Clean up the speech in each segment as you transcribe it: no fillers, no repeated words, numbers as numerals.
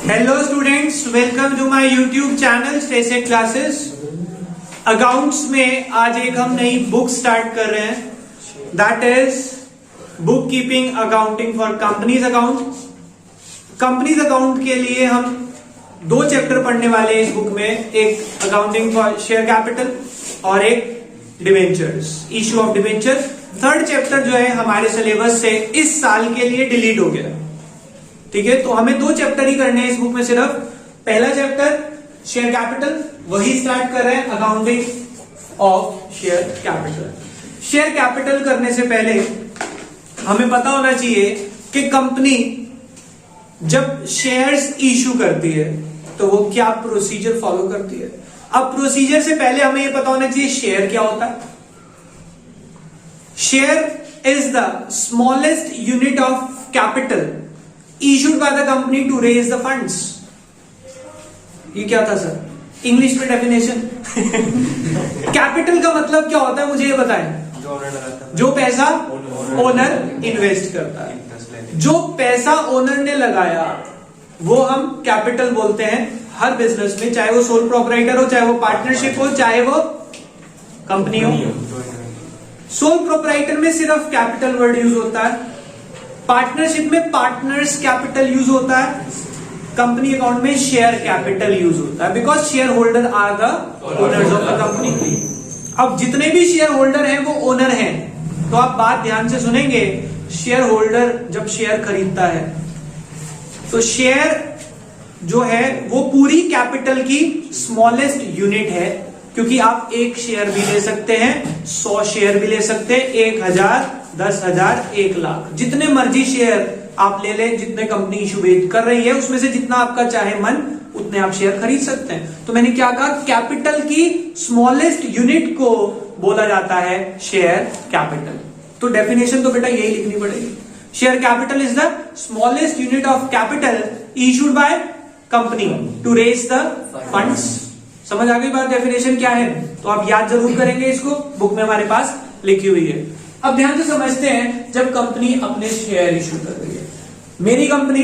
Hello students, welcome to my YouTube channel स्टेसेट classes. Accounts में आज एक हम नई बुक स्टार्ट कर रहे हैं, that is book keeping accounting for companies account. Companies account के लिए हम दो चैप्टर पढ़ने वाले हैं इस बुक में, एक अकाउंटिंग फॉर शेयर कैपिटल और एक debentures, issue of debenture. Third chapter जो है हमारे सिलेबस से इस साल के लिए डिलीट हो गया, ठीक है। तो हमें दो चैप्टर ही करने हैं इस बुक में सिर्फ। पहला चैप्टर शेयर कैपिटल, वही स्टार्ट कर रहे हैं, accounting of share capital. Share capital करने से पहले हमें पता होना चाहिए कि कंपनी जब शेयर्स इशू करती है तो वो क्या प्रोसीजर फॉलो करती है। अब प्रोसीजर से पहले हमें यह पता होना चाहिए शेयर क्या होता है। Share is the smallest unit of capital issued by the company to raise the funds। ये क्या था सर? इंग्लिश में डेफिनेशन। कैपिटल का मतलब क्या होता है मुझे ये बताएं। जो पैसा ओनर इन्वेस्ट करता है, जो पैसा ओनर ने लगाया वो हम कैपिटल बोलते हैं हर बिजनेस में, चाहे वो सोल प्रोप्राइटर हो, चाहे वो पार्टनरशिप हो, चाहे वो कंपनी हो। सोल प्रोप्राइटर में सिर्फ कैपिटल वर्ड यूज होता है, पार्टनरशिप में पार्टनर्स कैपिटल यूज होता है, कंपनी अकाउंट में शेयर कैपिटल यूज होता है, because shareholder are the owners of the company. अब जितने भी शेयर होल्डर हैं वो ओनर हैं, तो आप बात ध्यान से सुनेंगे। शेयर होल्डर जब शेयर खरीदता है तो शेयर जो है वो पूरी कैपिटल की स्मॉलेस्ट यूनिट है, क्योंकि आप एक शेयर भी ले सकते हैं, 100 शेयर भी ले सकते हैं, 1000, 10,000, 1 लाख, जितने मर्जी शेयर आप ले लें, जितने कंपनी इशू कर रही है उसमें से जितना आपका चाहे मन उतने आप शेयर खरीद सकते हैं। तो मैंने क्या कहा, कैपिटल की स्मॉलेस्ट यूनिट को बोला जाता है शेयर कैपिटल। तो डेफिनेशन तो बेटा यही लिखनी पड़ेगी, share capital is the smallest unit of capital issued by company to raise the funds. समझ आ गई बात, डेफिनेशन क्या है? तो आप याद जरूर करेंगे, इसको बुक में हमारे पास लिखी हुई है। अब ध्यान से समझते हैं, जब कंपनी अपने शेयर इशू कर रही है, मेरी कंपनी,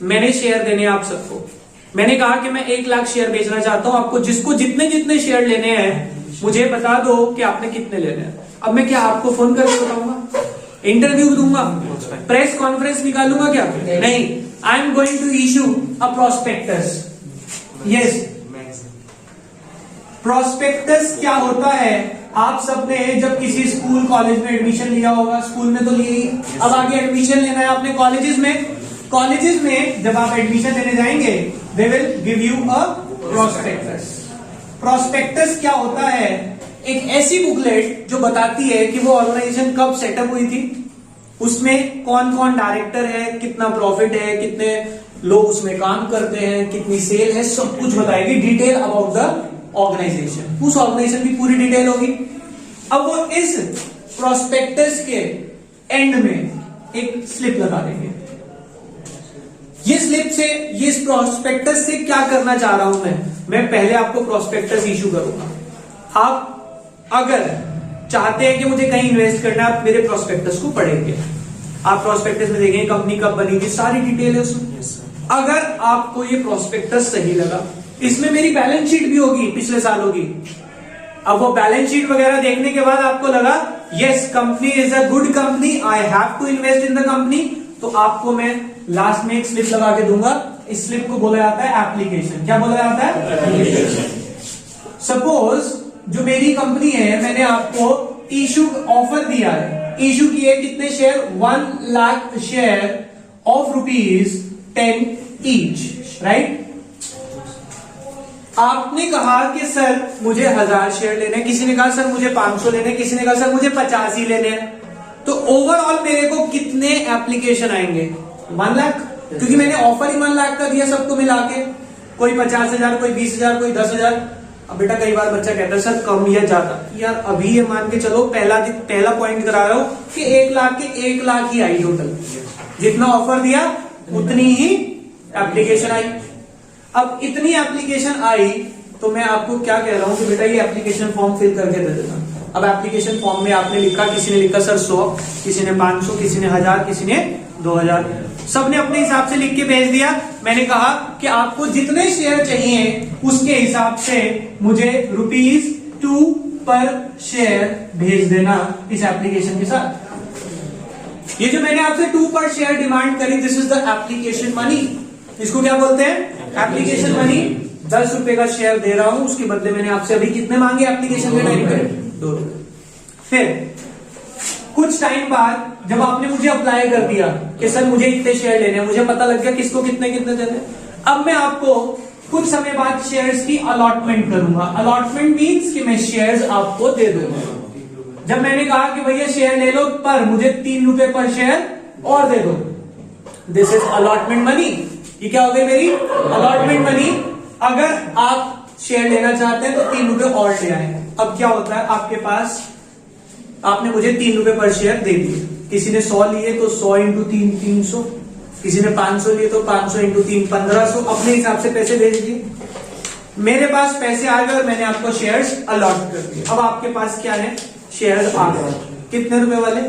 मैंने शेयर देने आप सबको, मैंने कहा कि मैं 1 लाख शेयर बेचना चाहता हूं, आपको जिसको जितने जितने शेयर लेने हैं मुझे बता दो कि आपने कितने लेने हैं। अब मैं क्या आपको फोन करके बताऊंगा, इंटरव्यू दूंगा, प्रेस कॉन्फ्रेंस निकालूंगा क्या? नहीं, I am going to issue a prospectus. Yes, prospectus क्या होता है? आप सबने जब किसी स्कूल कॉलेज में एडमिशन लिया होगा, स्कूल में तो लिए ही, अब आगे एडमिशन लेना है आपने कॉलेजेस में। कॉलेजेस में जब आप एडमिशन लेने जाएंगे, they will give you a prospectus. Prospectus क्या होता है? एक ऐसी बुकलेट जो बताती है कि वो ऑर्गेनाइजेशन कब सेटअप हुई थी, उसमें कौन कौन डायरेक्टर है, कितना प्रॉफिट है, कितने लोग उसमें काम करते हैं, कितनी सेल है, सब कुछ बताएगी, डिटेल अबाउट द ऑर्गेनाइजेशन। उस ऑर्गेनाइजेशन की पूरी डिटेल होगी। अब वो इस प्रोस्पेक्टस के एंड में एक स्लिप लगा देंगे। ये स्लिप से, ये इस प्रोस्पेक्टस से क्या करना चाह रहा हूं मैं पहले आपको प्रोस्पेक्टस इशू करूंगा। आप अगर चाहते हैं कि मुझे कहीं इन्वेस्ट करना है, आप मेरे प्रोस्पेक्टस को पढ़ेंगे, आप प्रोस्पेक्टस में देखेंगे कंपनी कब बनी थी, सारी डिटेल है उसमें। अगर आपको ये प्रोस्पेक्टस सही लगा, इसमें मेरी बैलेंस शीट भी होगी, पिछले सालों की। अब वो बैलेंस शीट वगैरह देखने के बाद आपको लगा yes, company is a good company, I have to invest in the company, तो आपको मैं लास्ट में एक स्लिप लगा के दूंगा। इस स्लिप को बोला जाता है एप्लीकेशन। क्या बोला जाता है? एप्लीकेशन। सपोज जो मेरी कंपनी है, मैंने आपको इशू ऑफर दिया है, इशू किए कितने share? 1 lakh share of ₹10 each, right? आपने कहा कि सर मुझे 1000 शेयर लेने हैं, किसी ने कहा सर मुझे 500 लेने हैं, किसी ने कहा सर मुझे 50 ही लेने हैं। तो ओवरऑल मेरे को कितने एप्लीकेशन आएंगे? 1 लाख, क्योंकि मैंने ऑफर ही 1 लाख का दिया सबको मिला के। कोई 50,000, कोई 20,000, कोई 10,000। अब बेटा कई बार बच्चा कहता है सर कम या ज्यादा, यार अभी ये मान के चलो, पहला पॉइंट करा रहा हूं कि 1 लाख के 1 लाख ही आई टोटल, जितना ऑफर दिया उतनी ही एप्लीकेशन आई। अब इतनी एप्लीकेशन आई तो मैं आपको क्या कह रहा हूं कि बेटा ये एप्लीकेशन फॉर्म फिल करके दे देना। अब एप्लीकेशन फॉर्म में आपने लिखा, किसी ने लिखा सर 100, किसी ने 500, किसी ने 1000, किसी ने 2000। सबने अपने हिसाब से लिख के भेज दिया। मैंने कहा कि आपको जितने शेयर चाहिए उसके हिसाब से मुझे ₹2 पर शेयर भेज देना इस एप्लीकेशन के साथ। ये जो मैंने आपसे 2 पर शेयर डिमांड करी, this is the application money. इसको क्या बोलते हैं? Application money. 10 रुपए का शेयर दे रहा हूं, उसके बदले मैंने आपसे अभी कितने मांगे एप्लीकेशन के टाइम पे? 2 रुपए। फिर कुछ टाइम बाद जब आपने मुझे अप्लाई कर दिया कि सर मुझे इतने शेयर लेने हैं, मुझे पता लग गया किसको कितने कितने देने हैं, अब मैं आपको कुछ समय बाद शेयर्स की अलॉटमेंट करूंगा। अलॉटमेंट मींस कि मैं शेयर्स आपको दे दूंगा। जब मैंने कहा कि भैया शेयर ले लो पर मुझे 3 रुपए पर शेयर और दे दो, दिस इज अलॉटमेंट मनी। ये क्या हो गई मेरी? Allotment money. अगर आप शेयर लेना चाहते हैं तो 3 रुपए और ले आए। अब क्या होता है, आपके पास आपने मुझे 3 रुपए पर शेयर दे दिए। किसी ने 100 लिए तो 100 इंटू 3 300, किसी ने 500 लिए तो 500 इंटू 3 1500, अपने हिसाब से पैसे भेज दिए। मेरे पास पैसे आ गए और मैंने आपको शेयर्स अलॉट कर दिए। अब आपके पास क्या है? शेयर्स आ गए। कितने रुपए वाले?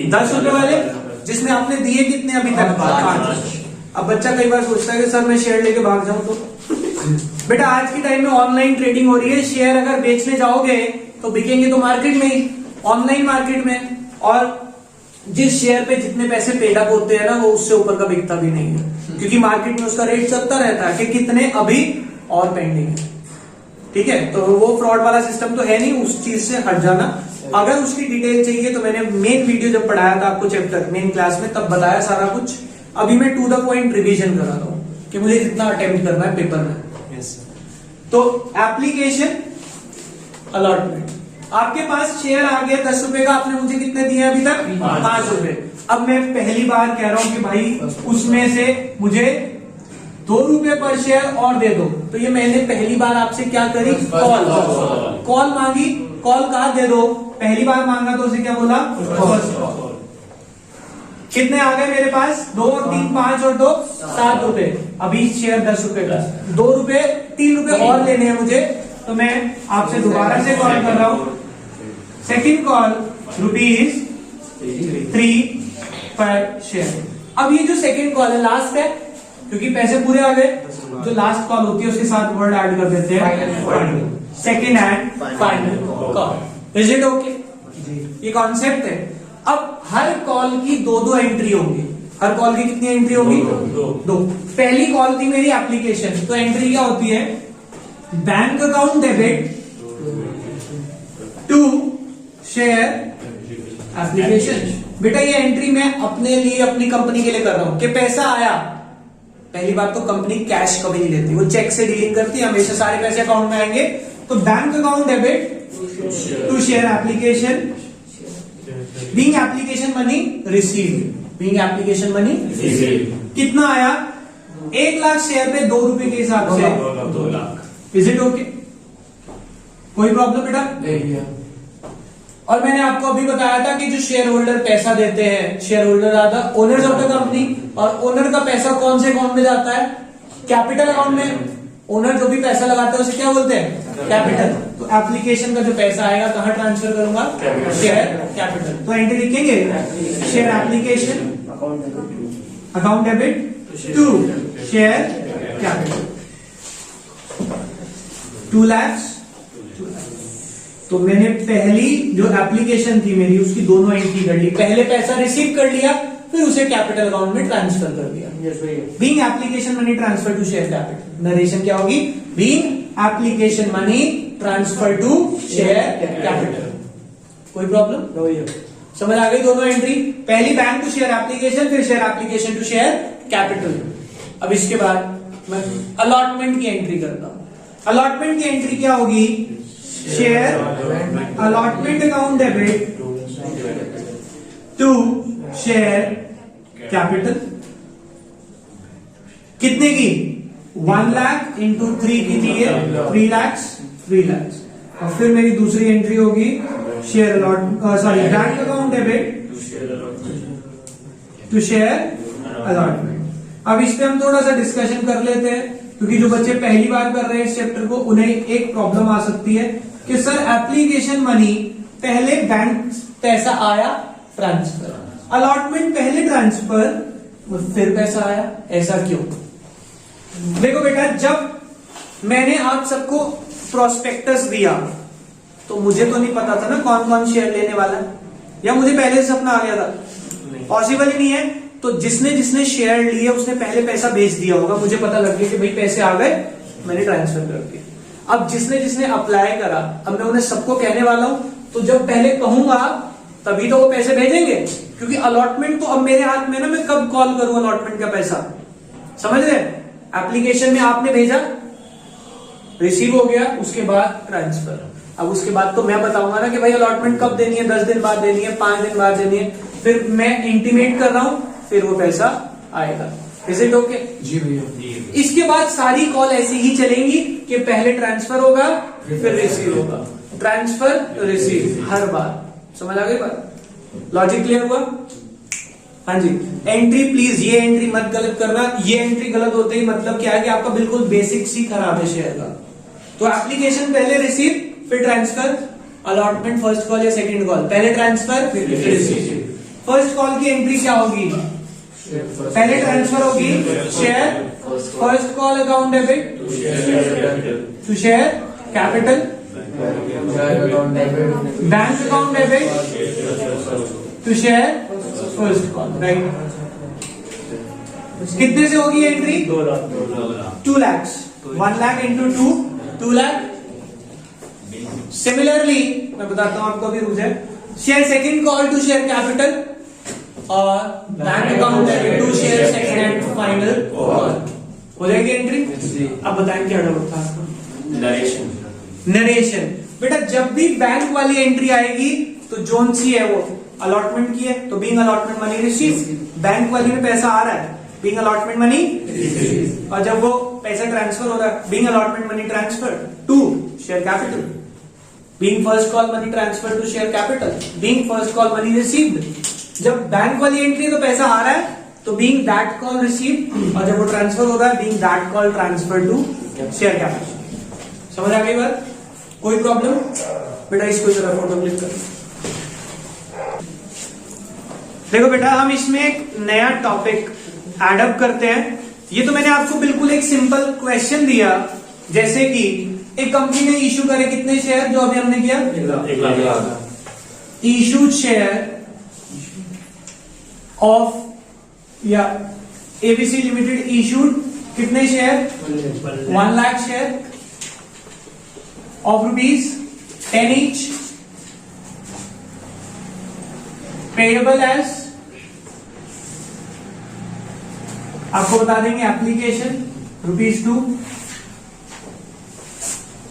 10 रुपए वाले, जिसमें आपने दिए कितने अभी तक? 5। अब बच्चा कई बार सोचता है कि सर मैं शेयर लेके भाग जाऊं तो बेटा आज के टाइम में ऑनलाइन ट्रेडिंग हो रही है। शेयर अगर बेचने जाओगे तो बिकेंगे तो मार्केट में ही, ऑनलाइन मार्केट में। और जिस शेयर पे जितने पैसे पेड अप होते हैं ना, वो उससे ऊपर का बिकता भी नहीं है, क्योंकि मार्केट में उसका रेट चलता रहता है कि कितने अभी और पेंडिंग है। ठीक है, तो वो फ्रॉड वाला सिस्टम तो है नहीं, उस चीज से हट जाना। अगर उसकी डिटेल चाहिए तो मैंने मेन वीडियो जब पढ़ाया था आपको चैप्टर मेन क्लास में, तब बताया सारा कुछ। अभी मैं टू द पॉइंट रिवीजन कर रहा हूं कि मुझे कितना अटेम्प्ट करना है पेपर में। तो एप्लीकेशन अलॉटमेंट, आपके पास शेयर आ गया 10 रुपए का, आपने मुझे कितने दिए अभी तक? 5 रुपए। अब मैं पहली बार कह रहा हूं कि भाई उसमें से मुझे 2 रुपए पर शेयर और दे दो। तो ये मैंने पहली बार आपसे क्या करी? कॉल मांगी। कॉल कहा? दे दो। पहली बार मांगा तो उसे क्या बोला? कितने आ गए मेरे पास? 2 और 3 5 और 2 7 रुपए। अभी शेयर 10 रुपए का, 2 रुपए 3 रुपए और लेने हैं मुझे, तो मैं आपसे दोबारा से कॉल कर रहा हूं। सेकंड कॉल ₹3 पर शेयर। अब ये जो सेकंड कॉल है लास्ट है, क्योंकि पैसे पूरे आ गए। जो लास्ट कॉल होती है उसके साथ वर्ड ऐड कर देते हैं, second and final call. Is it okay? ये कॉन्सेप्ट है। अब हर कॉल की 2-2 एंट्री होंगी। हर कॉल की कितनी एंट्री होगी? 2। पहली कॉल थी मेरी एप्लीकेशन, तो एंट्री क्या होती है? Bank account debit to share application. बेटा ये एंट्री मैं अपने लिए, अपनी कंपनी के लिए कर रहा हूं कि पैसा आया। पहली बात तो कंपनी कैश कभी नहीं लेती, वो चेक से डीलिंग करती है, हमेशा सारे पैसे अकाउंट में आएंगे। तो bank account debit to share application, being application money received, being application money received. कितना आया? 1 लाख शेयर पे 2 रुपए के हिसाब से 2 लाख। Is it okay? कोई प्रॉब्लम बेटा? नहीं। और मैंने आपको अभी बताया था कि जो शेयर होल्डर पैसा देते हैं, shareholder are the owners of the company, और ओनर का पैसा कौन से अकाउंट में जाता है? कैपिटल अकाउंट में। ओनर जो भी पैसा लगाता है उसे क्या बोलते हैं? कैपिटल। तो एप्लीकेशन का जो पैसा आएगा कहां ट्रांसफर करूंगा? Share capital. तो एंट्री लिखेंगे share application account debit to share capital 2 lakh. तो मैंने पहली जो एप्लीकेशन थी मेरी उसकी दोनों एंट्री कर ली। पहले पैसा रिसीव कर लिया, फिर उसे कैपिटल अकाउंट में ट्रांसफर कर दिया। Being application money transfer to share capital. Narration क्या होगी? Being application money transfer to share capital. कोई प्रॉब्लम? समझ आ गई दोनों एंट्री? पहली बैंक टू शेयर एप्लीकेशन, फिर share application to share capital. अब इसके बाद मैं अलॉटमेंट की एंट्री करता हूं। अलॉटमेंट की एंट्री क्या होगी? Share allotment account debit to share capital. कितने की? 1 लाख इंटू 3 की थी 3 लाख। और फिर मेरी दूसरी एंट्री होगी share bank account debit to share allotment. अब इस पे हम थोड़ा सा डिस्कशन कर लेते हैं, क्योंकि जो बच्चे पहली बार कर रहे हैं इस चैप्टर को, उन्हें एक प्रॉब्लम आ सकती है कि सर एप्लीकेशन मनी पहले बैंक पैसा आया ट्रांसफर, अलॉटमेंट पहले ट्रांसफर फिर पैसा आया, ऐसा क्यों? देखो बेटा, जब मैंने आप सबको प्रोस्पेक्टस दिया तो मुझे तो नहीं पता था ना कौन कौन शेयर लेने वाला है, या मुझे पहले से सपना आ गया था? पॉसिबल ही नहीं है। तो जिसने जिसने शेयर लिए उसने पहले पैसा भेज दिया होगा, मुझे पता लग गया कि भाई पैसे आ गए, मैंने ट्रांसफर कर दिया। अब जिसने जिसने अप्लाई करा, अब मैं उन्हें सबको कहने वाला हूं, तो जब पहले कहूंगा तभी तो वो पैसे भेजेंगे, क्योंकि अलॉटमेंट तो अब मेरे हाथ में ना, मैं कब कॉल करूं अलॉटमेंट का पैसा, समझ रहे? एप्लीकेशन में आपने भेजा, रिसीव हो गया, उसके बाद ट्रांसफर। अब उसके बाद तो मैं बताऊंगा ना कि भाई अलॉटमेंट कब देनी है, 10 दिन बाद देनी है, 5 दिन बाद देनी है, फिर मैं इंटीमेट कर रहा हूं, फिर वो पैसा आएगा। Is it okay? जी भैया। इसके बाद सारी कॉल ऐसी ही चलेंगी कि पहले ट्रांसफर होगा फिर रिसीव होगा, ट्रांसफर रिसीव हर बार। समझ आ गई बात? लॉजिक क्लियर हुआ? हाँ जी। एंट्री प्लीज ये एंट्री मत गलत करना, ये एंट्री गलत होते ही मतलब क्या है कि आपका बिल्कुल बेसिक सी खराब है शेयर का। तो एप्लीकेशन पहले रिसीव फिर ट्रांसफर, अलॉटमेंट फर्स्ट कॉल या सेकंड कॉल, पहले ट्रांसफर फिर रिसीव। फर्स्ट कॉल की एंट्री क्या होगी? पहले ट्रांसफर होगी share, first call account debit to share capital, bank account debit to share first call, right? कितने से होगी entry? 2 lakhs, 1 lakh into 2 lakh। Similarly मैं बताता हूं आपको अभी रूल है, share second call to share capital और bank account debit to share second and final call. हो जाएगी एंट्री? अब बताएं क्या डाउट था आपको? नरेशन। बेटा जब भी बैंक वाली एंट्री आएगी तो जोन सी है वो अलॉटमेंट की है, तो being allotment money receive, bank वाली में पैसा आ रहा है, बीइंग अलॉटमेंट मनी रिसीव। और जब वो पैसा ट्रांसफर हो रहा है, being allotment money transfer to share capital, being first call money transfer to share capital, being first call money received. जब बैंक वाली एंट्री तो पैसा आ रहा है, तो बीइंग दैट कॉल रिसीव, और जब वो ट्रांसफर हो रहा है, being that call transfer to share capital. समझ आ गई बात? कोई प्रॉब्लम? बेटा इसको जरा फोटो क्लिक कर। देखो बेटा, हम इसमें एक नया टॉपिक एडअप करते हैं। ये तो मैंने आपको बिल्कुल एक सिंपल क्वेश्चन दिया, जैसे कि एक कंपनी ने इशू करे कितने शेयर, जो अभी हमने किया 1 लाख। इशूड शेयर ऑफ या एबीसी लिमिटेड इशूड कितने share? 1 lakh share of ₹10 each, payable as, आपको बता देंगे application ₹2,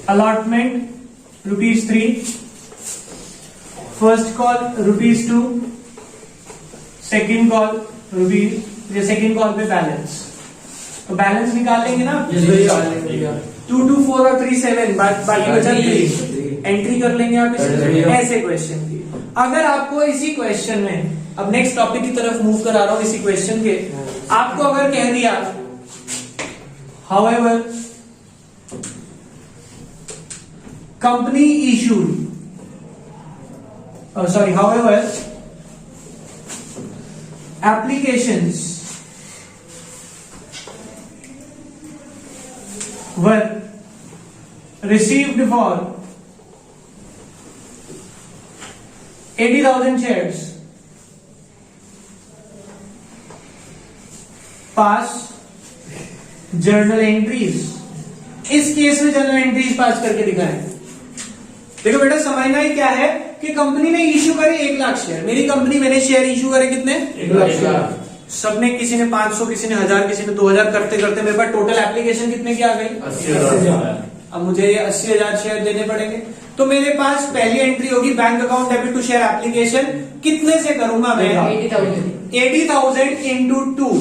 allotment ₹3, first call ₹2, second call ₹, second call पे बैलेंस, तो बैलेंस निकाल लेंगे ना? 2, 2, 4 और 3, 7, बाकी बचा 3, एंट्री कर लेंगे आप इसमें। ऐसे क्वेश्चन की अगर आपको इसी क्वेश्चन में, अब नेक्स्ट टॉपिक की तरफ मूव करा रहा हूं, इसी क्वेश्चन के आपको अगर कह दिया however company issued, sorry however applications were received for 80,000 shares, pass journal entries। इस केस में जर्नल एंट्रीज पास करके दिखाएं। देखो बेटा, समझना ही क्या है कि कंपनी ने इशू करे 1 लाख शेयर, मेरी कंपनी, मैंने शेयर इशू करे कितने? 1 लाख। सबने, किसी ने 500, किसी ने 1000, किसी ने 2000 करते करते मेरे पास टोटल एप्लीकेशन कितने की आ गई? 80,000। अब मुझे ये 80,000 शेयर देने पड़ेंगे, तो मेरे पास पहली एंट्री होगी bank account debit to share application. कितने से करूंगा मैं? 80,000 इंटू 2।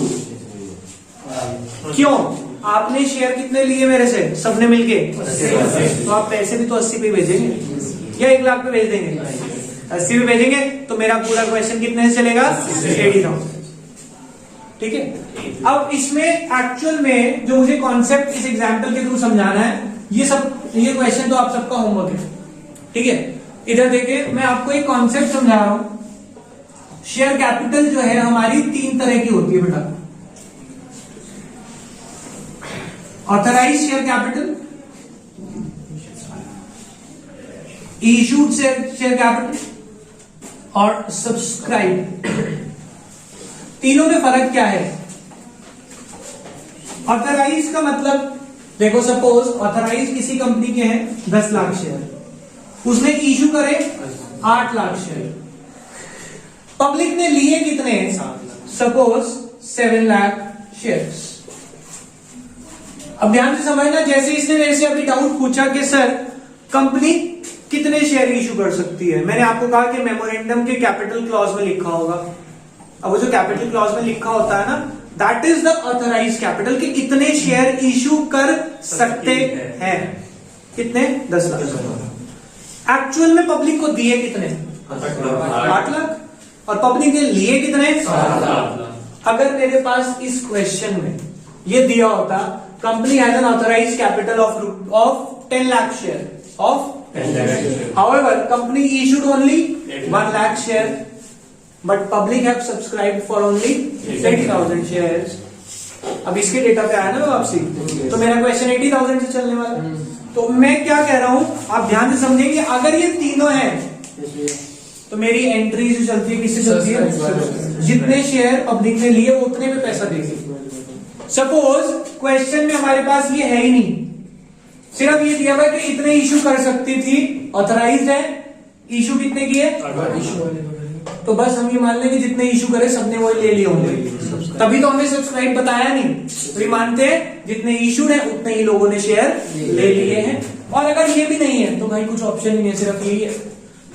क्यों? आपने शेयर कितने लिए मेरे से? सबने मिलके 80। तो आप पैसे भी तो 80 पे भेजेंगे या 1 लाख पे भेज देंगे? 80 पे भेजेंगे, तो मेरा पूरा क्वेश्चन कितने से चलेगा? 80,000। ठीक है। अब इसमें एक्चुअल में जो मुझे कॉन्सेप्ट इस एग्जांपल के थ्रू समझाना है, ये क्वेश्चन तो आप सबका होमवर्क है। ठीक है, इधर देखिए, मैं आपको एक कॉन्सेप्ट समझा रहा हूं। शेयर कैपिटल जो है हमारी 3 तरह की होती है बेटा। Authorise share capital, issued share capital और सब्सक्राइब। तीनों में फर्क क्या है? ऑथराइज का मतलब देखो, सपोज ऑथराइज किसी कंपनी के हैं 10 लाख शेयर, उसने इशू करे 8 लाख शेयर, पब्लिक ने लिए कितने? Suppose 7 lakh shares. अब ध्यान से समझना, जैसे इसने मेरे से अभी डाउट पूछा कि सर कंपनी कितने शेयर इशू कर सकती है, मैंने आपको कहा कि मेमोरेंडम के कैपिटल क्लॉज में लिखा होगा। अब वो जो कैपिटल क्लॉज में लिखा होता है ना, that is the authorise capital, कि इतने शेयर इशू कर सकते हैं। कितने? 10 लाख। एक्चुअल में पब्लिक को दिए कितने? 8 लाख। और पब्लिक ने लिए कितने? 7 लाख। अगर मेरे पास इस क्वेश्चन में ये दिया होता company has an authorise capital of 10 lakh share of, however company issued only 1 lakh share but public have subscribed for only 30,000 shares। अब इसके डेटा पे आया ना वापसी, तो मेरा क्वेश्चन 80,000 से चलने वाला है। तो मैं क्या कह रहा हूं, आप ध्यान से समझेंगे, अगर ये तीनों हैं तो मेरी एंट्री जो चलती है किससे चलती है? जितने शेयर पब्लिक ने लिए वो उतने में पैसा देगी। सपोज क्वेश्चन में हमारे पास ये है ही नहीं, सिर्फ ये दिया हुआ कि इतने इशू कर सकती थी, ऑथराइज्ड है, इशू कितने किए? तो बस हम ये मान लें कि जितने इशू करे सबने वो ले लिए होंगे, तभी तो हमें सब्सक्राइब बताया नहीं। तो ये मानते हैं जितने इशूड है उतने ही लोगों ने शेयर ले लिए हैं। और अगर ये भी नहीं है तो भाई कुछ ऑप्शन नहीं है, सिर्फ यही है।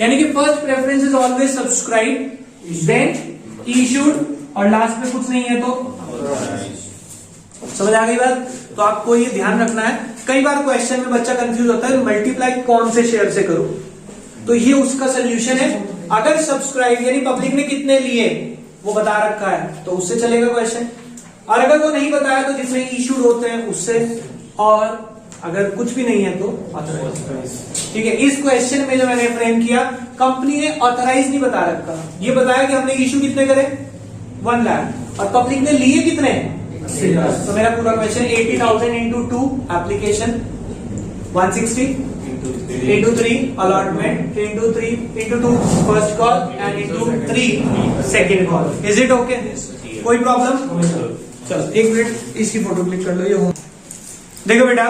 यानी कि first preference is always subscribe, then issued, और लास्ट में कुछ नहीं है तो समझ आ गई बात? तो आपको ये ध्यान रखना है। कई बार क्वेश्चन में बच्चा कंफ्यूज होता है मल्टीप्लाई कौन से शेयर से करूं, तो ये उसका सोल्यूशन है। अगर सब्सक्राइब यानी पब्लिक ने कितने लिए वो बता रखा है तो उससे चलेगा क्वेश्चन, और अगर वो नहीं बताया तो जितने इशूड होते हैं उससे, और अगर कुछ भी नहीं है तो ऑथराइज। ठीक है, इस क्वेश्चन में जो मैंने फ्रेम किया, कंपनी ने ऑथराइज नहीं बता रखा, ये बताया कि हमने इशू कितने करे 1 लाख और पब्लिक ने लिए कितने। तो मेरा पूरा question 80,000 into 2 application, 160 into 3 allotment, into 3 into 2 first call and into 3 second call. Is it okay? कोई प्रॉब्लम? चलो एक मिनट इसकी फोटो क्लिक कर लो। ये हो देखो बेटा,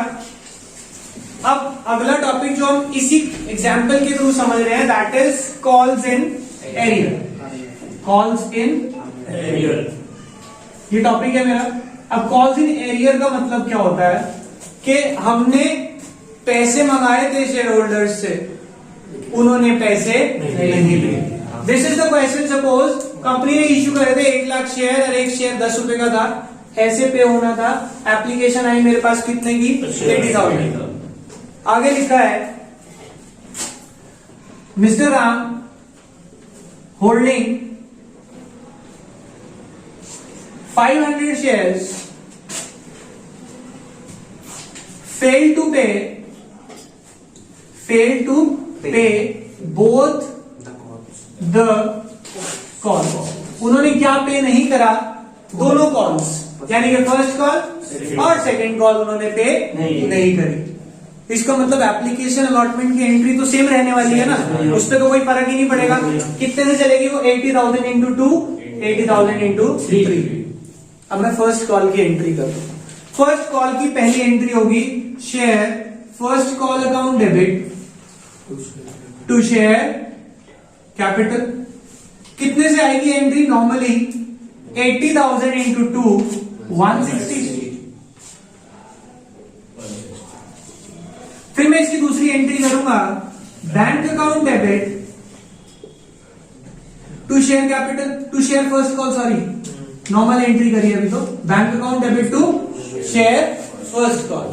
अब अगला टॉपिक जो हम इसी एग्जाम्पल के थ्रू समझ रहे हैं, that is calls in arrear. Calls in arrear ये टॉपिक है मेरा। अब कॉल्स इन एरियर का मतलब क्या होता है कि हमने पैसे मंगाए थे शेयर होल्डर्स से, उन्होंने पैसे नहीं लिए। This is the question. Suppose company ने इश्यू करे थे 1 लाख शेयर और एक शेयर 10 रुपए का था, ऐसे पे होना था। एप्लीकेशन आई मेरे पास कितने की? 80,000। आगे लिखा है mister Ram holding 500 shares failed to pay both the calls। उन्होंने क्या पे नहीं करा? दोनों कॉल्स, यानी कि फर्स्ट कॉल और सेकंड कॉल उन्होंने पे नहीं करी। इसका मतलब एप्लीकेशन अलॉटमेंट की एंट्री तो सेम रहने वाली है ना, उस पर तो कोई फर्क ही नहीं पड़ेगा। कितने से चलेगी वो? 80,000 इंटू 2, 80,000 इंटू 3। अब मैं फर्स्ट कॉल की एंट्री करूं। फर्स्ट कॉल की पहली एंट्री होगी share first call account debit to share capital. कितने से आएगी एंट्री? Normally 80,000 into 2 160। फिर मैं इसकी दूसरी एंट्री करूंगा bank account debit to share capital, to share first call, sorry normal entry करिए अभी तो। Bank account debit to share first call.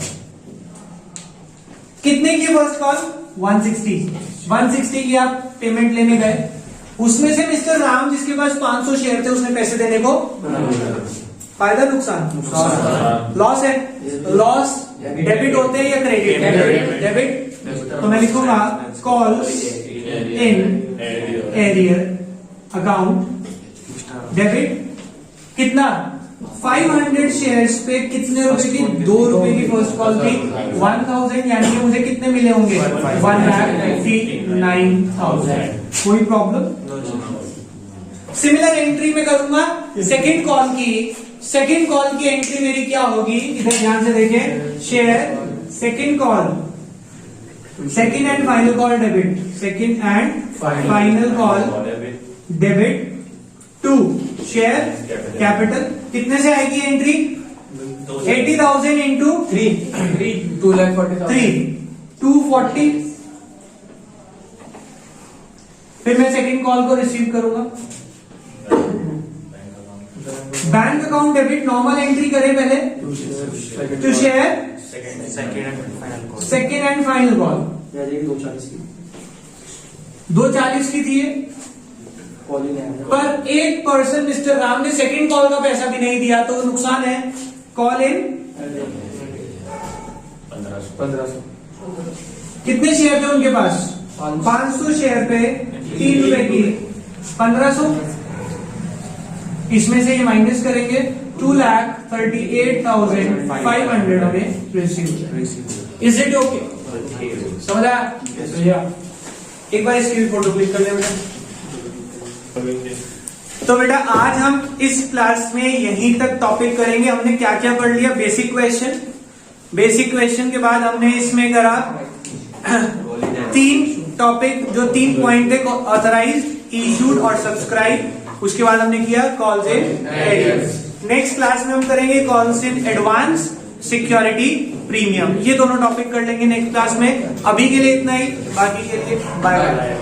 कितने की फर्स्ट कॉल? 160 की आप पेमेंट लेने गए, उसमें से मिस्टर राम जिसके पास 500 शेयर थे उसने पैसे देने को फायदा नुकसान? लॉस है। लॉस डेबिट होते हैं या क्रेडिट? डेबिट। तो मैं लिखूंगा call in arrear account debit कितना? 500 शेयर्स पे कितने रुपए की? 2 रुपए की फर्स्ट कॉल थी। 1000 यानी कि मुझे कितने मिले होंगे? 1,59,000। कोई प्रॉब्लम? सिमिलर एंट्री में करूंगा सेकंड कॉल की। सेकंड कॉल की एंट्री मेरी क्या होगी? इधर ध्यान से देखें। Share second call, second and final call debit, second and final call debit to share capital. कितने से आएगी एंट्री? 80,000 इंटू 3, 240। फिर मैं सेकंड कॉल को रिसीव करूंगा। Bank account debit normal entry करें पहले to share second and final call. 240 की थी ये, पर एक पर्सन मिस्टर राम ने सेकंड कॉल का पैसा भी नहीं दिया तो नुकसान है। Call in 1500। कितने शेयर थे उनके पास? 500 शेयर पे 3 रुपए की 1500। इसमें से ये माइनस करेंगे 2,38,500 हमें रिसीव। Is it okay? समझा? एक बार इसकी भी फोटो क्लिक कर ले बेटा। तो बेटा आज हम इस क्लास में यहीं तक टॉपिक करेंगे। हमने क्या क्या पढ़ लिया? Basic question. बेसिक क्वेश्चन के बाद हमने इसमें करा 3 टॉपिक, जो 3 पॉइंट थे, ऑथराइज्ड, इशूड और सब्सक्राइब। उसके बाद हमने किया calls in arrears. Next class में हम करेंगे calls in advance, security, premium. ये दोनों टॉपिक कर लेंगे नेक्स्ट क्लास में। अभी के लिए इतना ही, बाकी के लिए बाय बाय।